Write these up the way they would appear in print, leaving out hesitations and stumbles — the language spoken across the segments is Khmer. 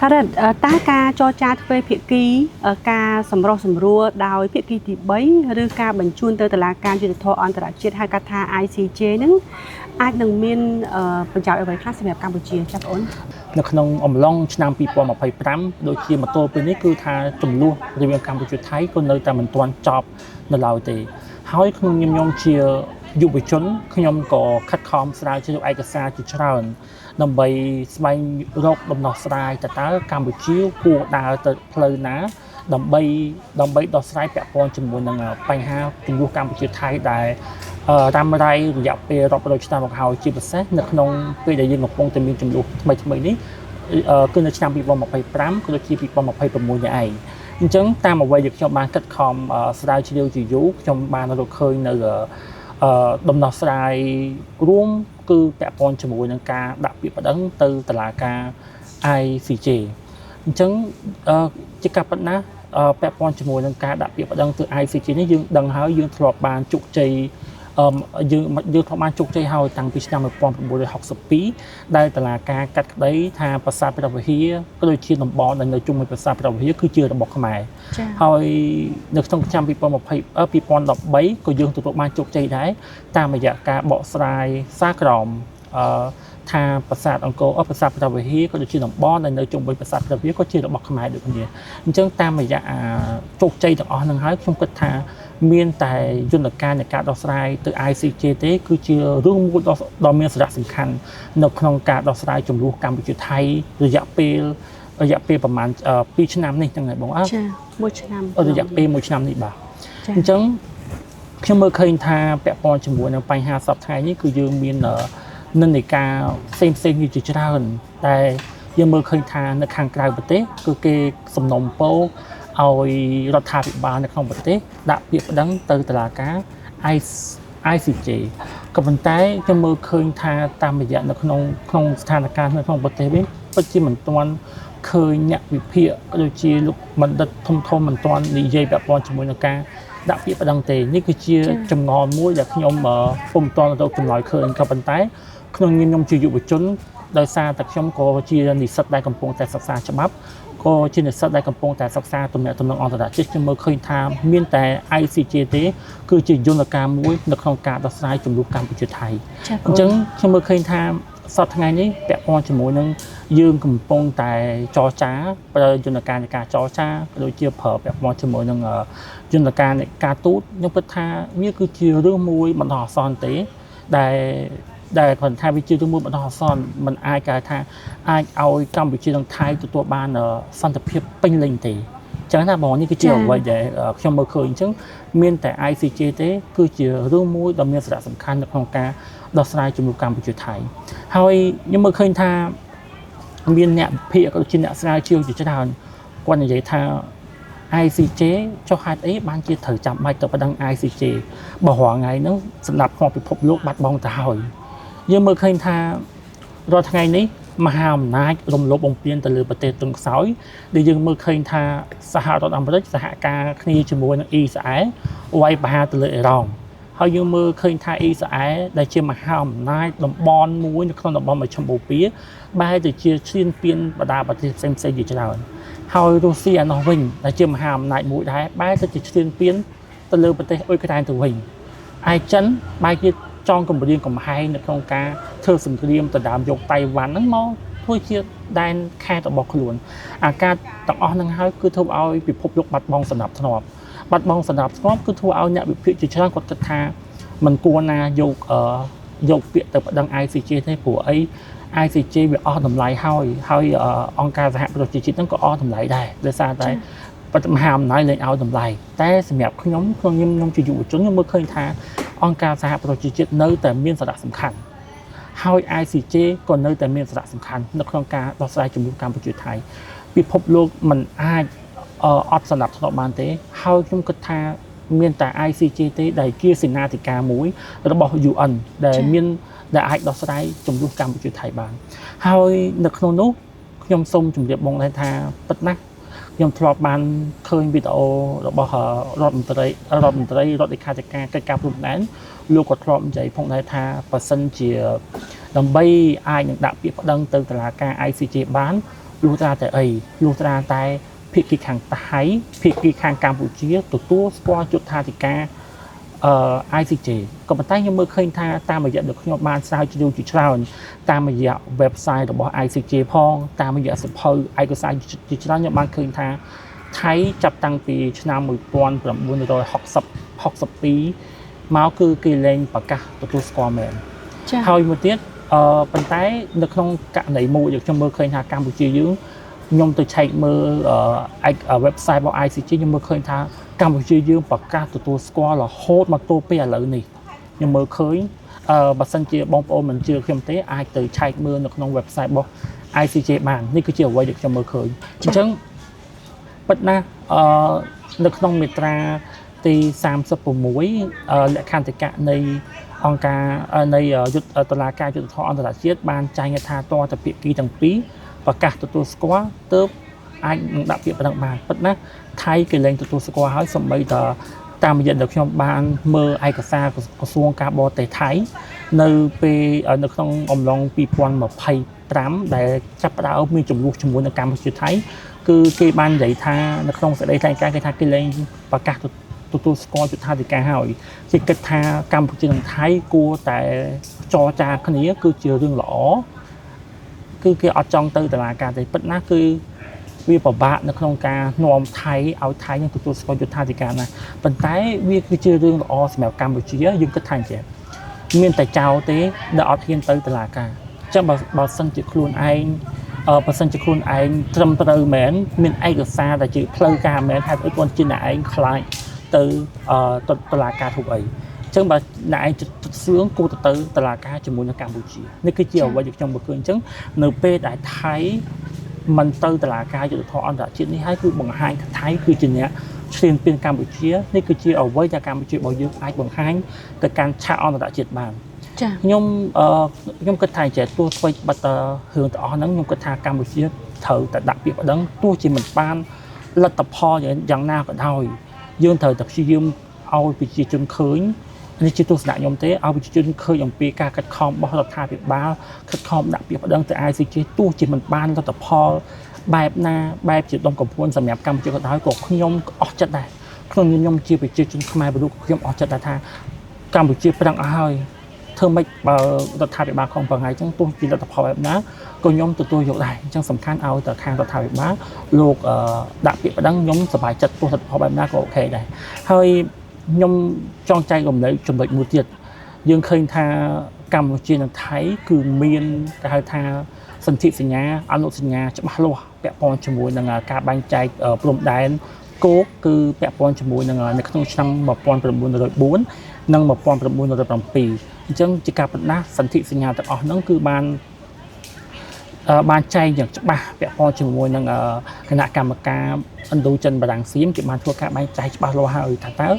ថាតើការចរចាទ្វេភាគីការសម្រុះសម្រួលដោយភាគីទី3ឬការបញ្ជូនទៅតុលាការយុត្តិធម៌អន្តរជាតិហៅកាត់ថា ICJ ហ្នឹងអាចនឹងមានប្រយោជន៍អ្វីខ្លះសម្រាប់កម្ពុជាចា៎បងអូននៅក្នុងអំឡុងឆ្នាំ2025ដូចជាមកទល់ពេលនេះគឺថាចំនួនរវាងកម្ពុជាថៃក៏នៅតែមិនទាន់ចប់នៅឡើយទេហើយក្នុងខ្ញុំជាយុវជនខ្ញុំក៏ខិតខំស្រាវជ្រាវឯកសារជាច្រើនដើម្បីស្វែងរកដំណោះស្រាយតើកម្ពុជាគួរដើរទៅផ្លូវណាដើម្បីដោះស្រាយពាក់ព័ន្ធជាមួយនឹងបញ្ហាចំនួនកម្ពុជាថៃដែលតាមរយៈពេលរាប់រយឆ្នាំមកហើយជាពិសេសនៅក្នុងពេលដែលយើងកំពុងតែមានចំនួនថ្មីនេះគឺនៅឆ្នាំ2025ក៏ដូចជា2026នេះឯងអញ្ចឹងតាមអ្វីដែលខ្ញុំបានគិតខំស្រាវជ្រាវជាយូរខ្ញុំបានរកឃើញនៅដំណោះស្រាយរួមគឺពាក់ព័ន្ធជាមួយនឹងការដាក់ពាក្យប្តឹងទៅតុលាការ ICJ អញ្ចឹងជាការពិតណាស់ពាក់ព័ន្ធជាមួយនឹងការដាក់ពាក្យប្តឹងទៅ ICJ នេះយើងដឹងហើយយើងធ្លាប់បានជោគជ័យយើងធ្លាប់បានជោគជ័យហើយតាំងពីឆ្នាំ1962ដែលតុលាការកាត់ក្តីថាប្រាសាទព្រះវិហារក៏ដូចជាតំបន់ដែលនៅជុំវិញប្រាសាទព្រះវិហារគឺជារបស់ខ្មែរហើយនៅក្នុងឆ្នាំ2013ក៏យើងទទួលបានជោគជ័យដែរតាមរយៈការបកស្រាយសារក្រមថាប្រាសាទអង្គរប្រាសាទព្រះវិហារក៏ដូចជាតំបន់ដែលនៅជុំវិញប្រាសាទព្រះវិហារក៏ជារបស់ខ្មែរដូចគ្នាអញ្ចឹងតាមរយៈជោគជ័យទាំងអស់ហ្នឹងហើយខ្ញុំគិតថាមានតែយន្តការនៃការដោះស្រាយទៅ ICJ ទេគឺជារឿងមួយដ៏មានសារៈសំខាន់នៅក្នុងការដោះស្រាយចំនួនកម្ពុជាថៃរយៈពេលប្រហែល2ឆ្នាំនេះហ្នឹងហើយបងចា1ឆ្នាំរយៈពេល1ឆ្នាំនេះបាទអញ្ចឹងខ្ញុំមើលឃើញថាពាក់ព័ន្ធជាមួយនឹងបញ្ហាសពថ្ងៃនេះគឺយើងមាននិន្នាការផ្សេងៗជាច្រើនតែយើងមើលឃើញថានៅខាងក្រៅប្រទេសគឺគេសំណុំពរឲ្យរដ្ឋាភិបាលនៅក្នុងប្រទេសដាក់ពាក្យប្តឹងទៅតុលាការ ICJ ក៏ប៉ុន្តែខ្ញុំមើលឃើញថាតាមរយៈនៅក្នុងស្ថានភាពនៅក្នុងប្រទេសវិញពិតជាមិនទាន់ឃើញអ្នកវិភាគក៏ដូចជាលោកបណ្ឌិតធំមិនទាន់និយាយពាក់ព័ន្ធជាមួយនឹងការដាក់ពាក្យប្តឹងទេនេះគឺជាចំណងមួយដែលខ្ញុំពុំទាន់រកចម្លើយឃើញក៏ប៉ុន្តែក្នុងខ្ញុំជាយុវជនដោយសារតែខ្ញុំក៏ជានិស្សិតដែលកំពុងតែសិក្សាច្បាប់ក៏ជានិស្សិតដែលកំពុងតែសិក្សាទំនាក់ទំនងអន្តរជាតិខ្ញុំមើលឃើញថាមានតែ ICJ ទេគឺជាយន្តការមួយនៅក្នុងការដោះស្រាយចំនួនកម្ពុជាថៃអញ្ចឹងខ្ញុំមើលឃើញថាសប្តាហ៍ថ្ងៃនេះពាក់ព័ន្ធជាមួយនឹងយើងកំពុងតែចរចាប្រើយន្តការនៃការចរចាក៏ដូចជាប្រើពាក់ព័ន្ធជាមួយនឹងយន្តការនៃការទូតខ្ញុំគិតថាវាគឺជារឿងមួយបណ្ដោះអាសន្នទេដែលគាត់ថាវាជារឿងមួយបណ្ដោះអាសន្នมันអាចកែថាអាចឲ្យកម្ពុជានិងថៃទទួលបានសន្តិភាពពេញលេញទេអញ្ចឹងណាបងនេះគឺជាអ្វីដែលខ្ញុំមើលឃើញអញ្ចឹងមានតែ ICJ ទេគឺជារឿងមួយដ៏មានសារៈសំខាន់នៅក្នុងការដោះស្រាយជំនួបកម្ពុជាថៃហើយខ្ញុំមើលឃើញថាមានអ្នកវិភាគក៏ជាអ្នកស្រាវជ្រាវជាច្រើនគាត់និយាយថា ICJ ចុះហេតុអីបានជាត្រូវចាំបាច់ទៅប្តឹង ICJ បើរាល់ថ្ងៃហ្នឹងសម្រាប់ក្នុងពិភពលោកបាត់បង់ទៅហើយយើងមើលឃើញថារាល់ថ្ងៃនេះមហាអំណាចរំលោភបំពានទៅលើប្រទេសទុនខ្សោយដែលយើងមើលឃើញថាសហរដ្ឋអាមេរិកសហការគ្នាជាមួយនឹងអ៊ីស្រាអែលវាយប្រហារទៅលើអ៊ីរ៉ង់ហើយយើងមើលឃើញថាអ៊ីស្រាអែលដែលជាមហាអំណាចតំបន់មួយនៅក្នុងតំបន់មជ្ឈមបូព៌ាបែរទៅជាឈ្លានពានបណ្ដាប្រទេសផ្សេងៗជាច្រើនហើយរុស្ស៊ីឯនោះវិញដែលជាមហាអំណាចមួយដែរបែរទៅជាឈ្លានពានទៅលើប្រទេសអ៊ុយក្រែនទៅវិញឯចិនបែរជាចងគម្រាមកំហែងនៅក្នុងការធ្វើសង្គ្រាមទៅដើមយកតៃវ៉ាន់ហ្នឹងមកធ្វើជាដែនខេត្តរបស់ខ្លួនអាការទាំងអស់ហ្នឹងហើយគឺធ្វើឲ្យពិភពលោកបាត់បង់សណ្ដាប់ធ្នាប់គឺធ្វើឲ្យអ្នកវិភាគជាច្រើនគាត់គិតថាมันគួរណាយកពាក្យទៅប្តឹង ICJ ទេព្រោះអី ICJ វាអស់តម្លៃហើយអង្គការសហប្រជាជាតិហ្នឹងក៏អស់តម្លៃដែរដោយសារតែមហាអំណាចលែងឲ្យតម្លៃតែសម្រាប់ខ្ញុំជាយុវជនខ្ញុំមើលឃើញថាអង្គការសហប្រជាជាតិនៅតែមានសារៈសំខាន់ហើយ ICJ ក៏នៅតែមានសារៈសំខាន់នៅក្នុងការដោះស្រាយជំនួបកម្ពុជាថៃពិភពលោកមិនអាចអត់សម្រាប់ធ្នាប់បានទេហើយខ្ញុំគិតថាមានតែ ICJ ទេដែលជាសេនាធិការមួយរបស់ UN ដែលអាចដោះស្រាយជំនួបកម្ពុជាថៃបានហើយនៅក្នុងនោះខ្ញុំសូមជម្រាបបងដែរថាពិតណាស់ខ្ញុំធ្លាប់បានឃើញវីដេអូរបស់រដ្ឋមន្ត្រីរដ្ឋលេខាធិការកិច្ចការព្រំដែនលោកក៏ធ្លាប់និយាយផងដែរថាបើសិនជា ដើម្បីអាចនឹងដាក់ពាក្យប្តឹងទៅតុលាការ ICJ បានលុះត្រាតែអីលុះត្រាតែភាគីខាងថៃភាគីខាងកម្ពុជាទទួលស្គាល់យុត្ថាធិការICJ ក៏ប៉ុន្តែខ្ញុំមើលឃើញថាតាមរយៈដែលខ្ញុំបានស្រាវជ្រាវជាច្រើនតាមរយៈ website របស់ ICJ ផងតាមរយៈសភៅឯកសារជាច្រើនខ្ញុំបានឃើញថាថៃចាប់តាំងពីឆ្នាំ1962មកគឺគេលែងប្រកាសទទួលស្គាល់មែនហើយមួយទៀតប៉ុន្តែនៅក្នុងករណីមួយដែលខ្ញុំមើលឃើញថាកម្ពុជាយើងខ្ញុំទៅឆែកមើលwebsite របស់ ICJ ខ្ញុំមើលឃើញថាកម្ពុជាយើងប្រកាសទទួលស្គាល់រហូតមកទល់ពេលឥឡូវនេះខ្ញុំមើលឃើញបើសិនជាបងប្អូនមិនជឿខ្ញុំទេអាចទៅឆែកមើលនៅក្នុង website របស់ ICJ បាននេះគឺជាអ្វីដែលខ្ញុំមើលឃើញអញ្ចឹងពិតណាស់នៅក្នុងមាត្រាទី36លក្ខន្តិកៈនៃអង្គការនៃតុលាការយុត្តិធម៌អន្តរជាតិបានចែងថាតើតភាគីទាំងពីរប្រកាសទទួលស្គាល់ទើបអាចនឹងដាក់ពាក្យប្តឹងបានពិតណាស់ថៃគេលែងទទួលស្គាល់ហើយសូម្បីតែតាមរយៈដែលខ្ញុំបានមើលឯកសារក្រសួងការបរទេសថៃនៅពេលនៅក្នុងអំឡុង2025ដែលចាប់ផ្ដើមមានចំនួនជាមួយនឹងកម្ពុជាថៃគឺគេបាននិយាយថានៅក្នុងសេចក្តីថ្លែងការណ៍គេថាគេលែងប្រកាសទទួលស្គាល់យុត្ថាធិការហើយគេគិតថាកម្ពុជានិងថៃគួរតែចរចាគ្នាគឺជារឿងល្អគឺគេអត់ចង់ទៅតុលាការទេពិតណាស់គឺវាពិបាកនៅក្នុងការនាំថៃឲ្យថៃនឹងទទួលស្គាល់យុត្ថាធិការណាប៉ុន្តែវាគឺជារឿងល្អសម្រាប់កម្ពុជាយើងគិតថាអញ្ចឹងមានតែចោលទេដែលអត់ហ៊ានទៅតុលាការអញ្ចឹងបើសិនជាខ្លួនឯងបើសិនជាខ្លួនឯងត្រឹមត្រូវមែនមានឯកសារដែលជាផ្លូវការមែនហេតុអីគាត់ជាអ្នកឯងខ្លាចទៅតុលាការធូបអីអញ្ចឹងបើអ្នកឯងចិត្តសឿងគួរទៅតុលាការជាមួយនឹងកម្ពុជានេះគឺជាអ្វីដែលខ្ញុំមើលឃើញអញ្ចឹងនៅពេលដែលថៃមិនទៅតុលាការយុត្តិធម៌អន្តរជាតិនេះហើយគឺបង្ហាញថាថៃគឺជាអ្នកឈ្លានពានកម្ពុជានេះគឺជាអ្វីដែលកម្ពុជារបស់យើងអាចបង្ហាញទៅកាន់ឆាកអន្តរជាតិបានចាខ្ញុំគិតថាចេះទោះអ្វីបាត់រឿងទាំងអស់ហ្នឹងខ្ញុំគិតថាកម្ពុជាត្រូវតែដាក់ពាក្យប្តឹងទោះជាមិនបានលទ្ធផលយ៉ាងណាក៏ដោយយើងត្រូវតែព្យាយាមឲ្យប្រជាជនឃើញនេះជាទស្សនៈខ្ញុំទេឲ្យប្រជាជនឃើញអំពីការខិតខំរបស់រដ្ឋាភិបាលខិតខំដាក់ពាក្យប្តឹងទៅ ICJ ទោះជាមិនបានលទ្ធផលបែបណាបែបជាដុំកំភួនសម្រាប់កម្ពុជាក៏ដោយក៏ខ្ញុំអស់ចិត្តដែរខ្ញុំជាប្រជាជនខ្មែរបរិបទខ្ញុំអស់ចិត្តដែរថាកម្ពុជាប្រឹងអស់ហើយធ្វើម៉េចបើរដ្ឋាភិបាលខំប្រឹងហើយអញ្ចឹងទោះជាលទ្ធផលបែបណាក៏ខ្ញុំទទួលយកដែរអញ្ចឹងសំខាន់ឲ្យតែខាងរដ្ឋាភិបាលលោកដាក់ពាក្យប្តឹងខ្ញុំសប្បាយចិត្តទោះលទ្ធផលបែបណាក៏អូខេដែរហើយខ្ញុំចង់ចែករំលែកចំណុចមួយទៀតយើងឃើញថាកម្ពុជានិងថៃគឺមានគេហៅថាសន្ធិសញ្ញាអនុសញ្ញាច្បាស់លាស់ពាក់ព័ន្ធជាមួយនឹងការបែងចែកព្រំដែនគោកគឺពាក់ព័ន្ធជាមួយនឹងនៅក្នុងឆ្នាំ1904និង1907អញ្ចឹងជាការបណ្ដាសន្ធិសញ្ញាទាំងអស់ហ្នឹងគឺបានចែងយ៉ាងច្បាស់ពាក់ព័ន្ធជាមួយនឹងគណៈកម្មការឥណ្ឌូចិនបារាំងសៀមគេបានធ្វើការបែងចែកច្បាស់លាស់ហើយថាតើ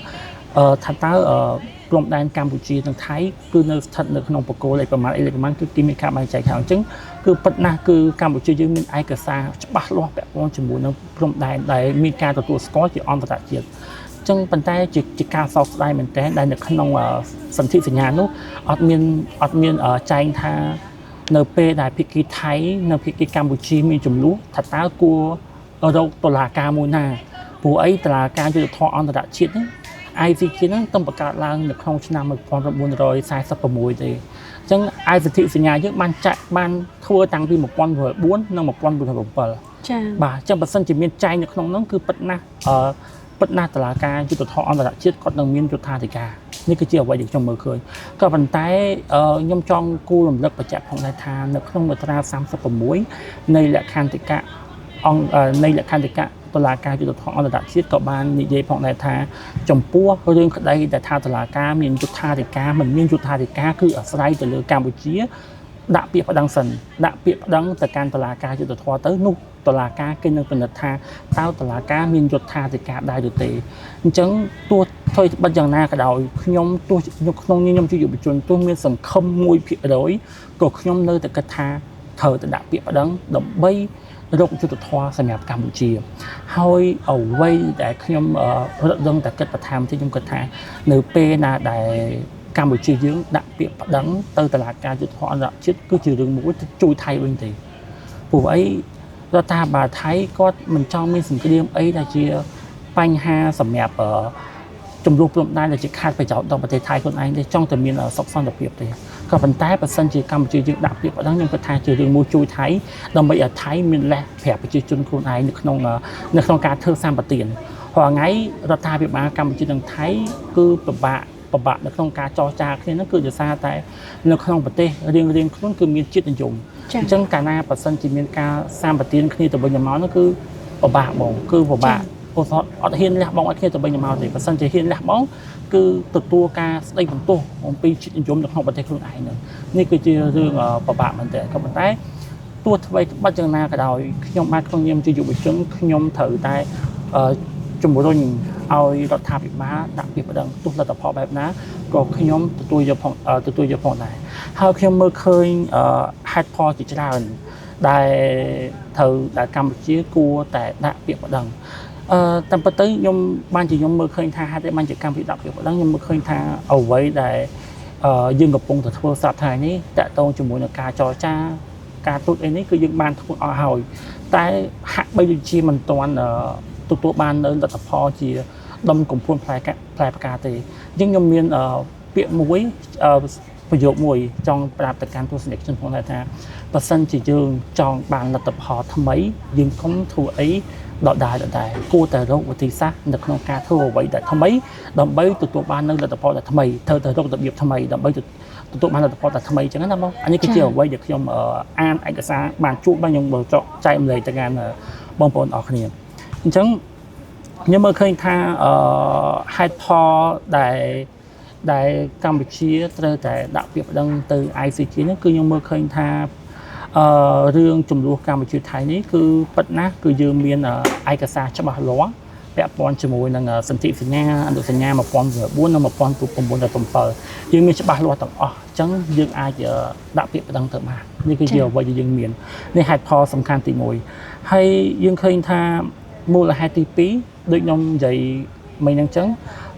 ព្រំដែនកម្ពុជានិងថៃគឺនៅស្ថិតនៅក្នុងបកគោលលេខប្រមាណគឺគេមានការបែងចែកហើយអញ្ចឹងគឺពិតណាស់គឺកម្ពុជាយើងមានឯកសារច្បាស់លាស់ពាក់ព័ន្ធជាមួយនឹងព្រំដែនដែលមានការទទួលស្គាល់ជាអន្តរជាតិចឹងប៉ុន្តែជាការសោកស្ដាយមែនទែនដែលនៅក្នុងសន្ធិសញ្ញានោះអត់មានចែងថានៅពេលដែលភាគីថៃនិងភាគីកម្ពុជាមានចំនួនថាតើគួររកតុលាការមួយណាព្រោះអីតុលាការយុត្តិធម៌អន្តរជាតិនេះ ICJ ហ្នឹងទំបង្កើតឡើងនៅក្នុងឆ្នាំ1946ទេអញ្ចឹងឯសន្ធិសញ្ញាយើងបានធ្វើតាំងពី1904និង1907ចា៎បាទអញ្ចឹងបើសិនជាមានចែងនៅក្នុងហ្នឹងគឺពិតណាស់តុលាការយុត្តិធម៌អន្តរជាតិគាត់នឹងមានយុត្ថាធិការនេះគឺជាអ្វីដែលខ្ញុំមើលឃើញក៏ប៉ុន្តែខ្ញុំចង់គូរំលឹកបញ្ជាក់ផងដែរថានៅក្នុងមាត្រា36នៃលក្ខន្តិកៈតុលាការយុត្តិធម៌អន្តរជាតិក៏បាននិយាយផងដែរថាចំពោះរឿងក្តីដែលថាតុលាការមានយុត្ថាធិការមិនមានយុត្ថាធិការគឺអាស្រ័យទៅលើកម្ពុជាដាក់ពាក្យប្តឹងសិនដាក់ពាក្យប្តឹងទៅកាន់តុលាការយុត្តិធម៌ទៅនោះតុលាការគេនឹងពិនិត្យថាតើតុលាការមានយុត្ថាធិការដែរឬទេអញ្ចឹងទោះធ្វើបិទយ៉ាងណាក៏ដោយខ្ញុំជាយុវជនទោះមានសង្ឃឹម 1% ក៏ខ្ញុំនៅតែគិតថាត្រូវតែដាក់ពាក្យប្តឹងដើម្បីរកយុត្តិធម៌សម្រាប់កម្ពុជាហើយអ្វីដែលខ្ញុំរត់ដឹងតែគិតបន្ថែមទៀតខ្ញុំគិតថានៅពេលណាដែល កម្ពុជាយើងដាក់ពាក្យប្តឹងទៅតុលាការយុត្តិធម៌អន្តរជាតិគឺជារឿងមួយជួយថៃវិញទេព្រោះអីរដ្ឋាភិបាលថៃគាត់មិនចង់មានសង្គ្រាមអីដែលជាបញ្ហាសម្រាប់ចំនួនព្រំដែនដែលជាខាតប្រយោជន៍ដល់ប្រទេសថៃខ្លួនឯងទេចង់តែមានសុខសន្តិភាពទេក៏ប៉ុន្តែបើសិនជាកម្ពុជាយើងដាក់ពាក្យប្តឹងខ្ញុំគិតថាជារឿងមួយជួយថៃដើម្បីឲ្យថៃមានលេសប្រាប់ប្រជាជនខ្លួនឯងនៅក្នុងការធ្វើសម្បទានព្រោះថ្ងៃរដ្ឋាភិបាលកម្ពុជានិងថៃគឺពិបាកនៅក្នុងការចរចាគ្នាហ្នឹងគឺដោយសារតែនៅក្នុងប្រទេសរៀងខ្លួនគឺមានជាតិនិយមអញ្ចឹងកាលណាបើសិនជាមានការសម្បទានគ្នាទៅវិញទៅមកនោះគឺពិបាកបងគឺពិបាកអត់ហ៊ានលះបង់ឲ្យគ្នាទៅវិញទៅមកទេបើសិនជាហ៊ានលះបង់គឺទទួលការស្ដីបន្ទោសអំពីជាតិនិយមនៅក្នុងប្រទេសខ្លួនឯងហ្នឹងនេះគឺជារឿងពិបាកមែនទែនក៏ប៉ុន្តែទោះអ្វីបាត់យ៉ាងណាក៏ដោយខ្ញុំបាទក្នុងនាមជាយុវជនខ្ញុំត្រូវតែជំរុញឲ្យរដ្ឋាភិបាលដាក់ពាក្យប្តឹងទោះលទ្ធផលបែបណាក៏ខ្ញុំទទួលយកផងដែរហើយខ្ញុំមើលឃើញហេតុផលជាច្រើនដែលកម្ពុជាគួរតែដាក់ពាក្យប្តឹងតាមពិតទៅខ្ញុំមើលឃើញថាហេតុតែបានជាកម្ពុជាដាក់ពាក្យប្តឹងខ្ញុំមើលឃើញថាអ្វីដែលយើងកំពុងតែធ្វើសប្តាហ៍នេះតាក់ទងជាមួយនឹងការចរចាការទូតអីនេះគឺយើងបានធ្វើអស់ហើយតែហាក់បីដូចជាមិនទាន់ទទួលបាននៅលទ្ធផលជាដុំកំភួនផ្លែផ្កាទេអញ្ចឹងខ្ញុំមានពាក្យមួយប្រយោគមួយចង់ប្រាប់ទៅកាន់ទស្សនិកជនផងដែរថាបើសិនជាយើងចង់បានលទ្ធផលថ្មីយើងកុំធ្វើអីដដែលគួរតែរកវិធីសាស្ត្រនៅក្នុងការធ្វើអ្វីដែលថ្មីដើម្បីទទួលបាននៅលទ្ធផលដែលថ្មីត្រូវតែរករបៀបថ្មីដើម្បីទទួលបានលទ្ធផលដែលថ្មីអញ្ចឹងណាបងអានេះគឺជាអ្វីដែលខ្ញុំអានឯកសារបានជួបបានខ្ញុំចែកម្លែកទៅកាន់បងប្អូនអរគ្នាអញ្ចឹងខ្ញុំមើលឃើញថាហេតុផលដែលកម្ពុជាត្រូវតែដាក់ពាក្យប្តឹងទៅ ICJ នេះគឺខ្ញុំមើលឃើញថារឿងចំនួនកម្ពុជាថៃនេះគឺពិតណាស់គឺយើងមានឯកសារច្បាស់លាស់ពាក់ព័ន្ធជាមួយនឹងសន្ធិសញ្ញាអនុសញ្ញា1994និង1997យើងមានច្បាស់លាស់ទាំងអស់អញ្ចឹងយើងអាចដាក់ពាក្យប្តឹងទៅបាននេះគឺជាអ្វីដែលយើងមាននេះហេតុផលសំខាន់ទី1ហើយយើងឃើញថាមូលហេតុទី2ដូចខ្ញុំនិយាយមិញហ្នឹងអញ្ចឹង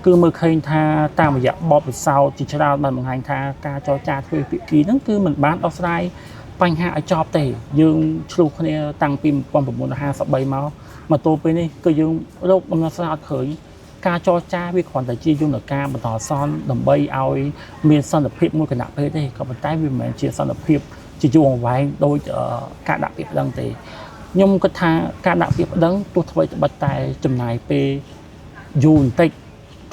គឺមើលឃើញថាតាមរយៈបបពិសោធន៍ជាច្រើនបានបង្ហាញថាការចរចាទ្វេភាគីហ្នឹងគឺមិនបានដោះស្រាយបញ្ហាឲ្យចប់ទេយើងឆ្លុះគ្នាតាំងពី1953មកទល់ពេលនេះគឺយើងរកដំណោះស្រាយអត់ឃើញការចរចាវាគ្រាន់តែជាយន្តការបន្តសន្នដើម្បីឲ្យមានសន្តិភាពមួយគណៈពេលទេក៏ប៉ុន្តែវាមិនមែនជាសន្តិភាពជាយូរអង្វែងដោយការដាក់ពាក្យប្តឹងទេខ្ញុំគិតថាការដាក់ពាក្យប្តឹងទោះអ្វីត្បិតតែចំណាយពេលយូរបន្តិច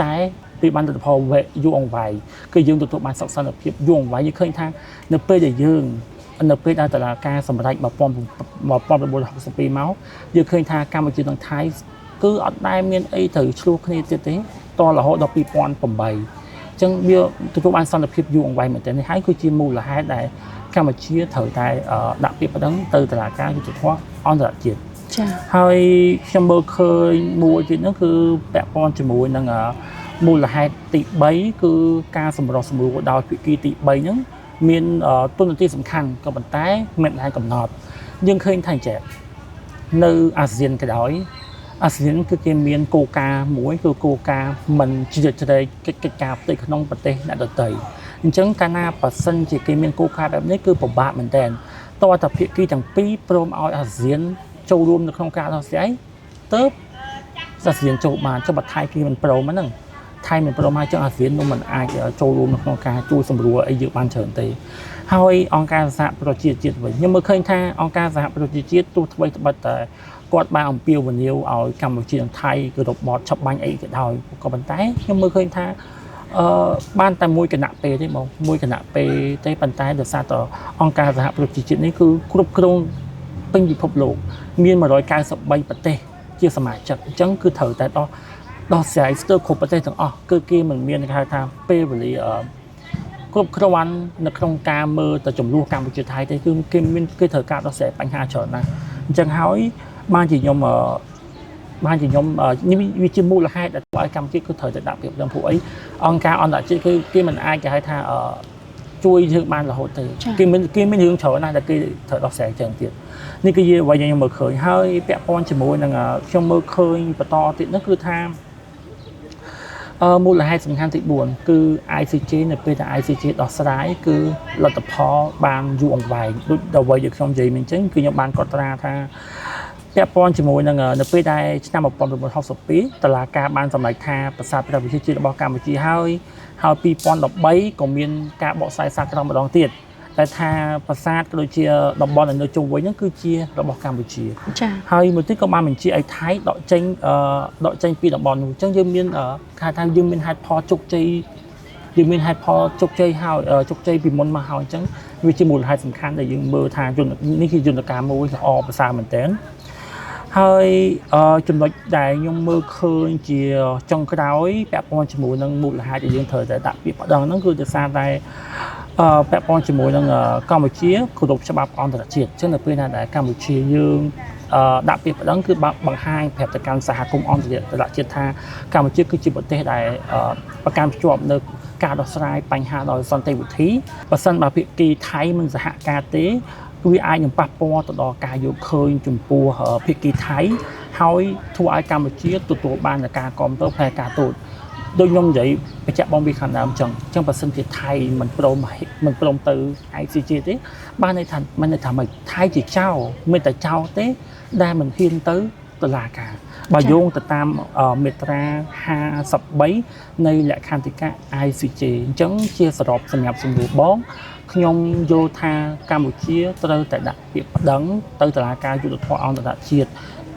តែពីបានលទ្ធផលយូរអង្វែងគឺយើងទទួលបានសុខសន្តិភាពយូរអង្វែងយើងឃើញថានៅពេលដែលតុលាការសម្រេច1962មកយើងឃើញថាកម្ពុជានិងថៃគឺអត់ដែលមានអីត្រូវឆ្លោះគ្នាទៀតទេតរហូតដល់2008អញ្ចឹងវាទទួលបានសន្តិភាពយូរអង្វែងមែនទែននេះហើយគឺជាមូលហេតុដែលកម្ពុជាត្រូវតែដាក់ពាក្យប្តឹងទៅតុលាការយុត្តិធម៌អន្តរជាតិចា៎ហើយខ្ញុំមើលឃើញមួយទៀតនោះគឺពាក់ព័ន្ធជាមួយនឹងមូលហេតុទី3គឺការសម្រុះសម្រួលដោយភាគីទី3ហ្នឹងមានទូនាទីសំខាន់ក៏ប៉ុន្តែមិនដែលកំណត់យើងឃើញថាចេះនៅអាស៊ានក៏ដោយអាស៊ានគឺគេមានគោលការណ៍មួយគឺគោលការណ៍មិនជ្រៀតជ្រែកកិច្ចការផ្ទៃក្នុងប្រទេសអ្នកដទៃអញ្ចឹងកាលណាបើសិនជាគេមានគោលការណ៍បែបនេះគឺពិបាកមែនទែនតើតាភាគីទាំងពីរព្រមឲ្យអាស៊ានចូលរួមនៅក្នុងការដោះស្រាយទៅអាស៊ានចូលបានចុះបើថៃគេមិនព្រមហ្នឹងថៃមិនព្រមឲ្យចឹងអាស៊ាននោះមិនអាចចូលរួមនៅក្នុងការជួយសម្រួលអីយើងបានច្រើនទេហើយអង្គការសហប្រជាជាតិវិញខ្ញុំមើលឃើញថាអង្គការសហប្រជាជាតិទោះអ្វីត្បិតតែគាត់បានអំពាវនាវឲ្យកម្ពុជានិងថៃគឺរបបឆាប់បាញ់អីក៏ដោយក៏ប៉ុន្តែខ្ញុំមើលឃើញថាបានតែមួយគណៈពេលទេបងមួយគណៈពេលទេប៉ុន្តែដោយសារតែអង្គការសហប្រជាជាតិនេះគឺគ្រប់គ្រងពេញពិភពលោកមាន193ប្រទេសជាសមាជិកអញ្ចឹងគឺត្រូវតែដោះស្រាយស្ទើរគ្រប់ប្រទេសទាំងអស់គឺគេមិនមានគេហៅថាពេលវេលាគ្រប់គ្រាន់នៅក្នុងការមើលទៅចំនួនកម្ពុជាថៃទេគឺគេត្រូវការដោះស្រាយបញ្ហាច្រើនណាស់អញ្ចឹងហើយបានជាខ្ញុំនេះវាជាមូលហេតុដែលធ្វើឲ្យកម្ពុជាគឺត្រូវតែដាក់ពាក្យប្តឹងពួកអីអង្គការអន្តរជាតិគឺគេមិនអាចគេហៅថាជួយយើងបានរហូតទេគេមានរឿងច្រើនណាស់ដែលគេត្រូវដោះស្រាយចឹងទៀតនេះគឺជាអ្វីដែលខ្ញុំមើលឃើញហើយពាក់ព័ន្ធជាមួយនឹងខ្ញុំមើលឃើញបន្តទៀតនោះគឺថា មូលហេតុសំខាន់ទី4គឺ ICJ នៅពេលដែល ICJ ដោះស្រាយគឺលទ្ធផលបានយូរអង្វែងដូចដល់វ័យខ្ញុំនិយាយមិញអញ្ចឹងគឺខ្ញុំបានកត់ត្រាថាពាក់ព័ន្ធជាមួយនឹងនៅពេលដែលឆ្នាំ1962តុលាការបានសម្រេចថាប្រាសាទព្រះវិហារជារបស់កម្ពុជាហើយ2013ក៏មានការបកស្រាយសាក្រមម្ដងទៀតតែថាប្រាសាទក៏ដូចជាតំបន់នៅជុំវិញហ្នឹងគឺជារបស់កម្ពុជាចា៎ហើយមួយទៀតក៏បានបញ្ជាឲ្យថៃដកចេញពីតំបន់នោះអញ្ចឹងយើងមានថាយើងមានហេតុផលជោគជ័យយើងមានហេតុផលជោគជ័យហើយជោគជ័យពីមុនមកហើយអញ្ចឹងវាជាមូលហេតុសំខាន់ដែលយើងមើលថានេះគឺយន្តការមួយល្អប្រសើរមែនទែនហើយចំណុចដែលខ្ញុំមើលឃើញជាចុងក្រោយពាក់ព័ន្ធជាមួយនឹងមូលហេតុដែលយើងត្រូវតែដាក់ពាក្យប្តឹងហ្នឹងគឺដោយសារតែពាក់ព័ន្ធជាមួយនឹងកម្ពុជាគោរពច្បាប់អន្តរជាតិអញ្ចឹងនៅពេលណាដែលកម្ពុជាយើងដាក់ពាក្យប្តឹងគឺបង្ហាញប្រាប់ទៅកាន់សហគមន៍អន្តរជាតិថាកម្ពុជាគឺជាប្រទេសដែលប្រកាន់ភ្ជាប់នៅការដោះស្រាយបញ្ហាដោយសន្តិវិធីបើសិនបើភាគីថៃមិនសហការទេវាអាចនឹងប៉ះពាល់ទៅដល់ការយកឃើញចំពោះភាគីថៃហើយធ្វើឲ្យកម្ពុជាទទួលបានការគាំទ្រផ្នែកការទូតដូចខ្ញុំនិយាយបញ្ជាក់បងពីខាងដើមអញ្ចឹងបើសិនជាថៃមិនព្រមទៅ ICJ ទេបានន័យថាមិនថៃជាចោលមិនតែចោលទេដែលមិនហ៊ានទៅតុលាការបើយោងទៅតាមមាត្រា53នៃលក្ខន្តិកៈ ICJ អញ្ចឹងជាសរុបសម្រាប់សម្រួលបងខ្ញុំយល់ថាកម្ពុជាត្រូវតែដាក់ពាក្យប្តឹងទៅតុលាការយុត្តិធម៌អន្តរជាតិ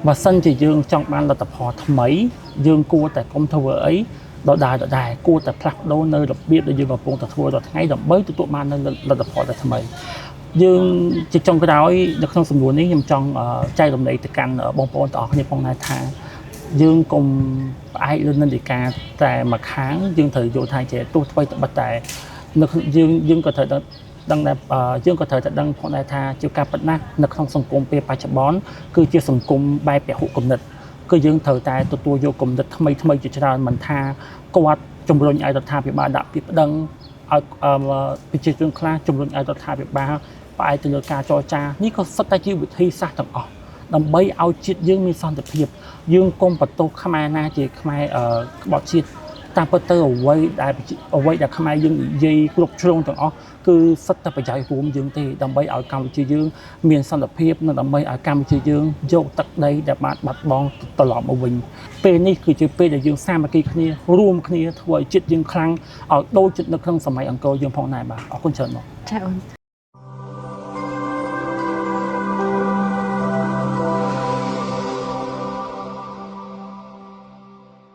បើសិនជាយើងចង់បានលទ្ធផលថ្មីយើងគួរតែកុំធ្វើអីដដែលគួរតែផ្លាស់ប្ដូរនៅរបៀបដែលយើងកំពុងតែធ្វើរាល់ថ្ងៃដើម្បីទទួលបាននៅលទ្ធផលដែលថ្មីយើងជាចុងក្រោយនៅក្នុងសំណួរនេះខ្ញុំចង់ចែករំលែកទៅកាន់បងប្អូនទាំងអស់គ្នាផងដែរថាយើងកុំផ្អែកលើនិន្នាការតែមួយខាងយើងត្រូវយល់ថាជាទោះថ្មីត្បិតតែនៅយើងក៏ត្រូវដឹងដែរយើងក៏ត្រូវតែដឹងផងដែរថាជាការពិតណាស់នៅក្នុងសង្គមពេលបច្ចុប្បន្នគឺជាសង្គមបែបពហុគំនិតគឺយើងត្រូវតែទទួលយកគំនិតថ្មីជាច្រើនមិនថាគាត់ជំរុញឲ្យរដ្ឋាភិបាលដាក់ពាក្យប្តឹងឲ្យប្រជាជនខ្លះជំរុញឲ្យរដ្ឋាភិបាលផ្អែកទៅលើការចរចានេះក៏សុទ្ធតែជាវិធីសាស្ត្រទាំងអស់ដើម្បីឲ្យជាតិយើងមានសន្តិភាពយើងកុំបន្ទោសខ្មែរណាជាខ្មែរក្បត់ជាតិតាមពិតទៅអ្វីដែលខ្មែរយើងនិយាយគ្រប់ជ្រុងទាំងអស់គឺសុទ្ធតែប្រយោជន៍រួមយើងទេដើម្បីឲ្យកម្ពុជាយើងមានសន្តិភាពនិងដើម្បីឲ្យកម្ពុជាយើងយកទឹកដីដែលបានបាត់បង់ត្រឡប់មកវិញពេលនេះគឺជាពេលដែលយើងសាមគ្គីគ្នារួមគ្នាធ្វើឲ្យជាតិយើងខ្លាំងឲ្យដូចចិត្តនៅក្នុងសម័យអង្គរយើងផងដែរបាទអរគុណច្រើនបងចា៎អូន